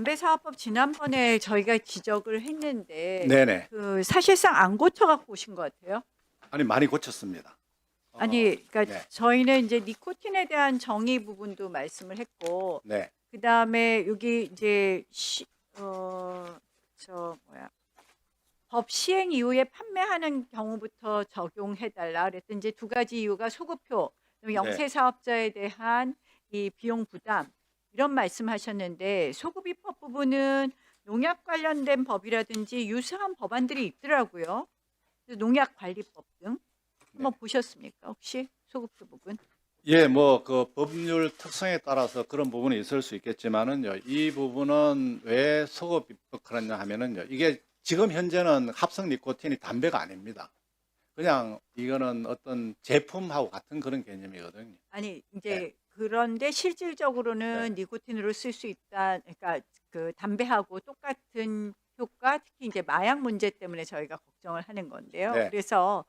담배사업법 지난번에 저희가 지적을 했는데 네네. 그 사실상 안 고쳐갖고 오신 것 같아요. 아니 많이 고쳤습니다. 아니, 그러니까 네. 저희는 이제 니코틴에 대한 정의 부분도 말씀을 했고, 네. 그 다음에 여기 이제 법 시행 이후에 판매하는 경우부터 적용해달라 그랬더니 이제 두 가지 이유가 소급표, 영세 사업자에 대한 이 비용 부담 이런 말씀하셨는데 소급입법 부분은 농약 관련된 법이라든지 유사한 법안들이 있더라고요. 농약관리법 등 한번 보셨습니까? 혹시 소급표 부분? 예, 뭐 그 법률 특성에 따라서 그런 부분이 있을 수 있겠지만은요. 이 부분은 왜 소급입법하느냐 하면은요. 이게 지금 현재는 합성 니코틴이 담배가 아닙니다. 그냥 이거는 어떤 제품하고 같은 그런 개념이거든요. 아니 이제 그런데 실질적으로는 네. 니코틴으로 쓸 수 있다. 그러니까 그 담배하고 똑같은 효과, 특히 이제 마약 문제 때문에 저희가 걱정을 하는 건데요. 네. 그래서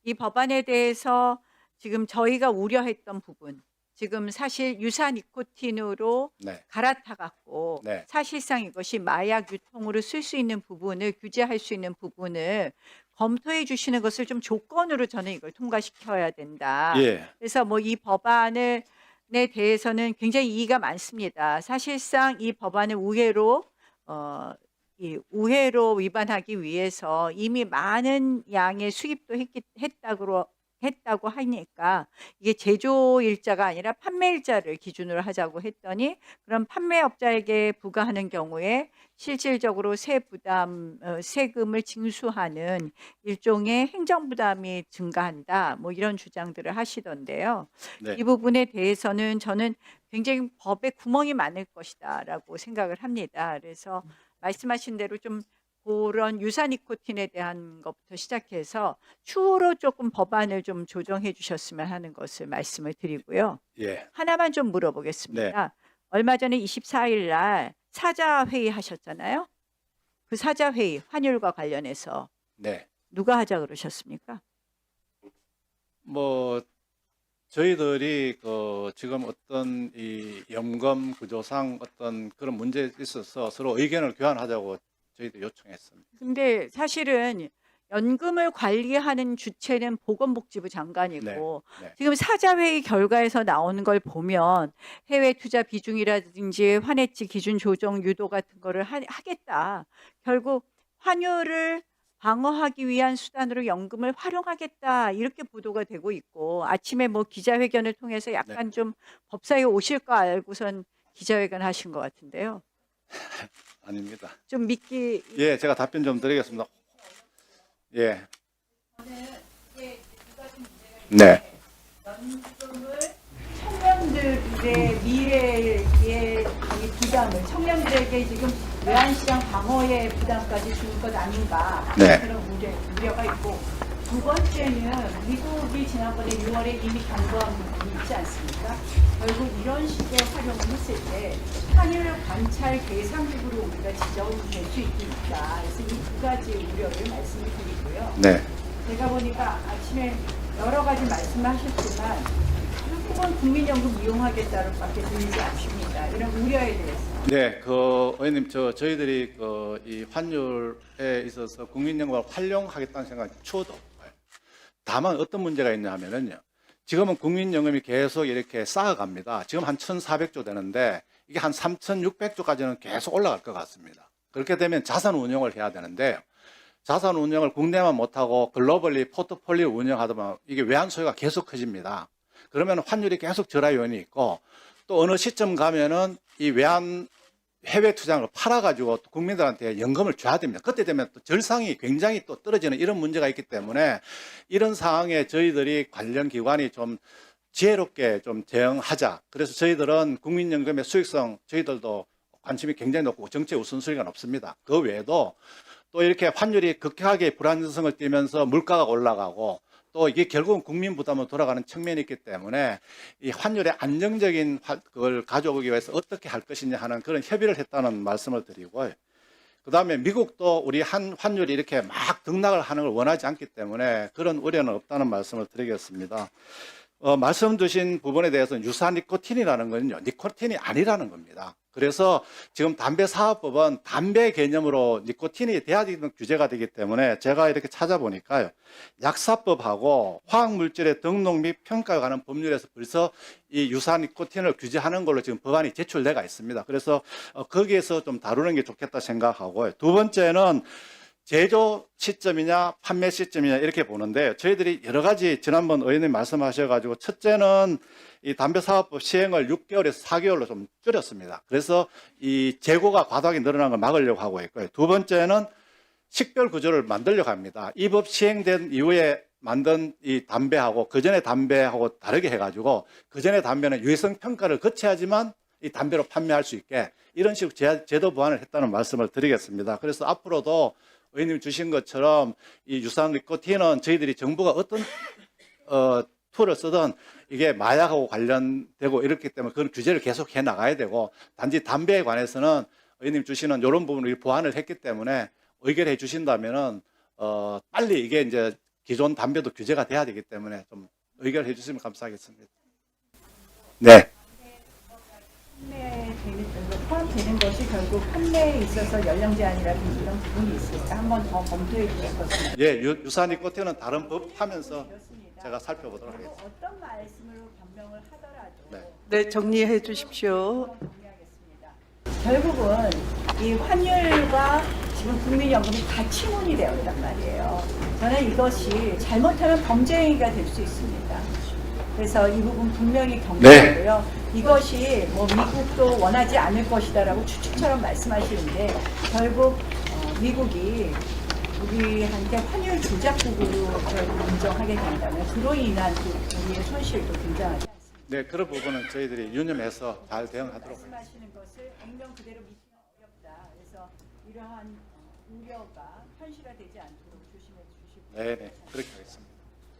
이 법안에 대해서 지금 저희가 우려했던 부분, 지금 사실 유사 니코틴으로 네. 갈아타 갖고 네. 사실상 이것이 마약 유통으로 쓸 수 있는 부분을 규제할 수 있는 부분을 검토해 주시는 것을 좀 조건으로 저는 이걸 통과시켜야 된다. 예. 그래서 뭐 이 법안에 대해서는 굉장히 이의가 많습니다. 사실상 이 법안을 우회로 위반하기 위해서 이미 많은 양의 수입도 했다고 하니까 이게 제조일자가 아니라 판매일자를 기준으로 하자고 했더니 그럼 판매업자에게 부과하는 경우에 실질적으로 세금을 징수하는 일종의 행정부담이 증가한다. 뭐 이런 주장들을 하시던데요. 네. 이 부분에 대해서는 저는 굉장히 법에 구멍이 많을 것이다라고 생각을 합니다. 그래서 말씀하신 대로 좀 그런 유사 니코틴에 대한 것부터 시작해서 추후로 조금 법안을 좀 조정해 주셨으면 하는 것을 말씀을 드리고요. 예. 하나만 좀 물어보겠습니다. 얼마 전에 24일 날 사자 회의 하셨잖아요. 그 사자 회의 환율과 관련해서 네. 누가 하자 그러셨습니까? 뭐 저희들이 그 지금 어떤 이 연금 구조상 어떤 그런 문제에 있어서 서로 의견을 교환하자고 저희도 요청했습니다. 근데 사실은 연금을 관리하는 주체는 보건복지부 장관이고 네. 지금 사자회의 결과에서 나오는 걸 보면 해외 투자 비중이라든지 환해지 기준 조정 유도 같은 거를 하겠다. 결국 환율을 방어하기 위한 수단으로 연금을 활용하겠다. 이렇게 보도가 되고 있고 아침에 뭐 기자회견을 통해서 약간 좀 법사위에 오실 거 알고선 기자회견 하신 것 같은데요. 아닙니다. 좀 믿기. 예, 제가 답변 좀 드리겠습니다. 예. 네. 연금을 청년들의 미래의 이 부담을 청년들에게 지금 외환시장 방어의 부담까지 주는 것 아닌가 네. 그런 우려가 있고 두 번째는 미국이 지난번에 6월에 이미 경고한 부분이 있지 않습니까? 결국 이런 식의 활용을 했을 때 환율 관찰 대상국으로 우리가 지정될 수 있으니까 그래서 이 두 가지 우려를 말씀을 드리고요. 네. 제가 보니까 아침에 여러 가지 말씀하셨지만 결국은 국민연금 이용하겠다로밖에 들리지 않습니다. 이런 우려에 대해서. 네, 그 의원님 저희들이 그 이 환율에 있어서 국민연금을 활용하겠다는 생각이 추호도 없고요. 다만 어떤 문제가 있냐 하면은요. 지금은 국민연금이 계속 이렇게 쌓아갑니다. 지금 한 1,400조 되는데 이게 한 3,600조까지는 계속 올라갈 것 같습니다. 그렇게 되면 자산 운용을 해야 되는데 자산 운용을 국내만 못하고 글로벌리 포트폴리오 운영하다 보면 이게 외환 소요가 계속 커집니다. 그러면 환율이 계속 절하 요인이 있고 또 어느 시점 가면은 이 외환 해외 투자를 팔아가지고 또 국민들한테 연금을 줘야 됩니다. 그때 되면 또 절상이 굉장히 또 떨어지는 이런 문제가 있기 때문에 이런 상황에 저희들이 관련 기관이 좀 지혜롭게 좀 대응하자. 그래서 저희들은 국민연금의 수익성 저희들도 관심이 굉장히 높고 정책 우선순위가 높습니다. 그 외에도 또 이렇게 환율이 급격하게 불안정성을 띠면서 물가가 올라가고 또 이게 결국은 국민 부담으로 돌아가는 측면이 있기 때문에 이 환율의 안정적인 그걸 가져오기 위해서 어떻게 할 것이냐 하는 그런 협의를 했다는 말씀을 드리고요. 그 다음에 미국도 우리 환율이 이렇게 막 등락을 하는 걸 원하지 않기 때문에 그런 우려는 없다는 말씀을 드리겠습니다. 말씀 주신 부분에 대해서는 유사 니코틴이라는 건요, 니코틴이 아니라는 겁니다. 그래서 지금 담배사업법은 담배 개념으로 니코틴이 돼야 되는 규제가 되기 때문에 제가 이렇게 찾아보니까요. 약사법하고 화학물질의 등록 및 평가에 관한 법률에서 벌써 이 유사 니코틴을 규제하는 걸로 지금 법안이 제출돼가 있습니다. 그래서 거기에서 좀 다루는 게 좋겠다 생각하고요. 두 번째는 제조 시점이냐 판매 시점이냐 이렇게 보는데 저희들이 여러 가지 지난번 의원님 말씀하셔가지고 첫째는 이 담배사업법 시행을 6개월에서 4개월로 좀 줄였습니다. 그래서 이 재고가 과도하게 늘어난 걸 막으려고 하고 있고요. 두 번째는 식별 구조를 만들려고 합니다. 이 법 시행된 이후에 만든 이 담배하고 그전에 담배하고 다르게 해가지고 그전에 담배는 유해성 평가를 거쳐야지만 이 담배로 판매할 수 있게 이런 식으로 제도 보완을 했다는 말씀을 드리겠습니다. 그래서 앞으로도 의원님 주신 것처럼 이 유사 니코틴은 저희들이 정부가 어떤 툴을 쓰든 이게 마약하고 관련되고 이렇기 때문에 그런 규제를 계속 해 나가야 되고 단지 담배에 관해서는 의원님 주시는 이런 부분을 보완을 했기 때문에 의결해 주신다면은 빨리 이게 이제 기존 담배도 규제가 돼야 되기 때문에 좀 의결해 주시면 감사하겠습니다. 네. 포함되는 것이 결국 판매에 있어서 연령 제한이라든지 이런 부분이 있을까 한번 더 검토해 주셨거든요. 예, 유사 니코틴은 다른 법 하면서 제가 살펴보도록 하겠습니다. 어떤 말씀으로 변명을 하더라도 네. 네, 정리해 주십시오. 정리하겠습니다. 결국은 이 환율과 지금 국민연금이 다 침문이 되어 있단 말이에요. 저는 이것이 잘못하면 범죄 행위가 될 수 있습니다. 그래서 이 부분 분명히 경고하고요. 이것이 뭐 미국도 원하지 않을 것이다라고 추측처럼 말씀하시는데 결국 미국이 우리한테 환율 조작국으로 결국 인정하게 된다면 그로 인한 우리의 손실도 굉장하지 않습니다. 네, 그런 부분은 저희들이 유념해서 잘 대응하도록 하겠습니다. 말씀하시는 것을 액면 그대로 믿기 어렵다. 그래서 이러한 우려가 현실화되지 않도록 조심해 주시고. 네, 그렇게 하겠습니다.